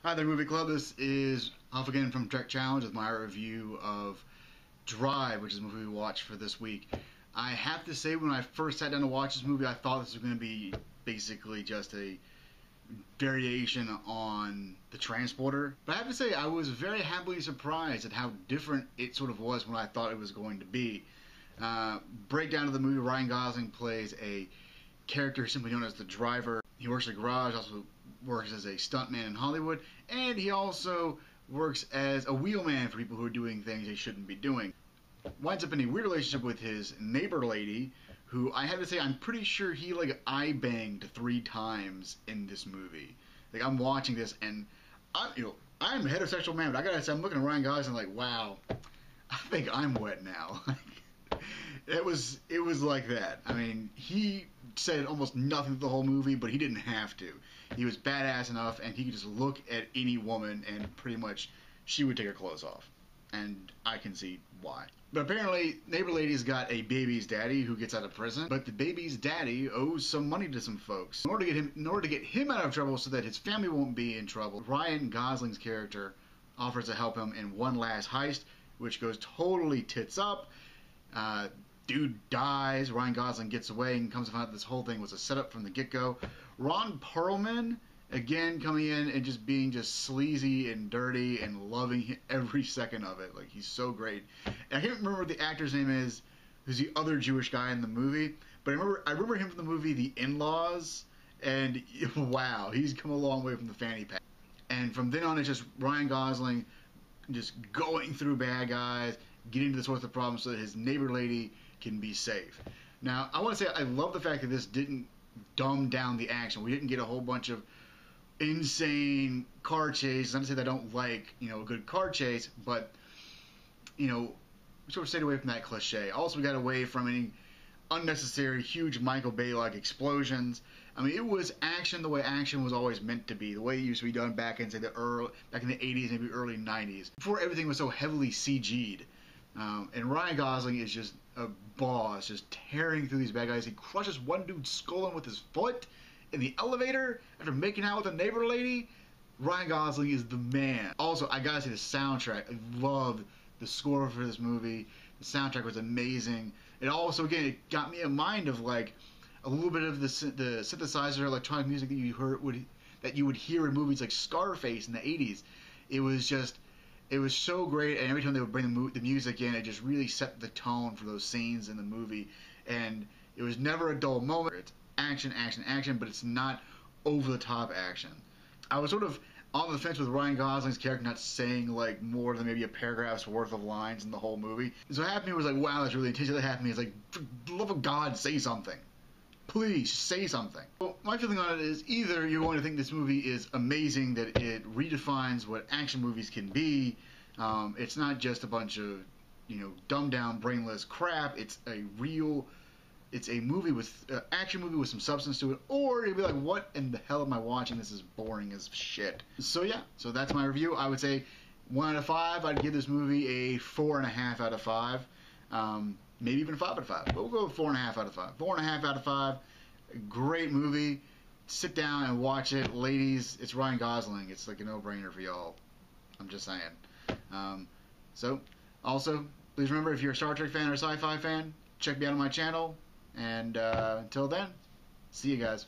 Hi there, Movie Club. This is off again from Trek Challenge with my review of Drive, which is the movie we watched for this week. I have to say, when I first sat down to watch this movie, I thought this was going to be basically just a variation on The Transporter. But I have to say, I was very happily surprised at how different it sort of was when I thought it was going to be. Breakdown of the movie, Ryan Gosling plays a character simply known as the driver. He works at a garage, also works as a stuntman in Hollywood, and he also works as a wheelman for people who are doing things they shouldn't be doing. Winds up in a weird relationship with his neighbor lady, who I have to say I'm pretty sure he eye banged 3 times in this movie. Like, I'm watching this and I'm a heterosexual man, but I gotta say, I'm looking at Ryan Gosling like, wow, I think I'm wet now. It was like that. I mean, he said almost nothing the whole movie, but he didn't have to. He was badass enough, and he could just look at any woman, and pretty much she would take her clothes off. And I can see why. But apparently, neighbor lady's got a baby's daddy who gets out of prison, but the baby's daddy owes some money to some folks. In order to get him out of trouble so that his family won't be in trouble, Ryan Gosling's character offers to help him in one last heist, which goes totally tits up. Dude dies, Ryan Gosling gets away, and comes to find out this whole thing was a setup from the get-go. Ron Perlman, again, coming in and just being just sleazy and dirty and loving every second of it. Like, he's so great. And I can't remember what the actor's name is, who's the other Jewish guy in the movie, but I remember him from the movie The In-Laws, and wow, he's come a long way from the fanny pack. And from then on, it's just Ryan Gosling just going through bad guys, getting to the source of the problem so that his neighbor lady can be safe. Now, I want to say I love the fact that this didn't dumb down the action. We didn't get a whole bunch of insane car chases. Not to say that I don't like, a good car chase, but, we sort of stayed away from that cliche. Also, we got away from any unnecessary, huge Michael Bay-like explosions. I mean, it was action the way action was always meant to be, the way it used to be done back in, say, back in the 80s, maybe early 90s, before everything was so heavily CG'd. And Ryan Gosling is just a boss, just tearing through these bad guys. He crushes one dude's skull in with his foot in the elevator after making out with a neighbor lady. Ryan Gosling is the man. Also, I gotta say, the soundtrack. I loved the score for this movie. The soundtrack was amazing. And also, again, it got me in mind of like a little bit of the synthesizer electronic music that you would hear in movies like Scarface in the 80s. It was so great, and every time they would bring the music in, it just really set the tone for those scenes in the movie. And it was never a dull moment. It's action, action, action, but it's not over-the-top action. I was sort of on the fence with Ryan Gosling's character not saying like more than maybe a paragraph's worth of lines in the whole movie. So half of me was like, wow, that's really intense. The other half of me is like, for the love of God, say something. Please, say something. Well, my feeling on it is either you're going to think this movie is amazing, that it redefines what action movies can be. It's not just a bunch of, dumbed down, brainless crap. It's a movie with, action movie with some substance to it. Or you'll be like, what in the hell am I watching? This is boring as shit. So yeah, so that's my review. I would say 1 out of 5. I'd give this movie a 4.5 out of 5. Maybe even 5 out of 5. But we'll go with 4.5 out of 5. 4.5 out of 5. Great movie. Sit down and watch it. Ladies, it's Ryan Gosling. It's like a no-brainer for y'all. I'm just saying. So, also, please remember, if you're a Star Trek fan or a sci-fi fan, check me out on my channel. And until then, see you guys.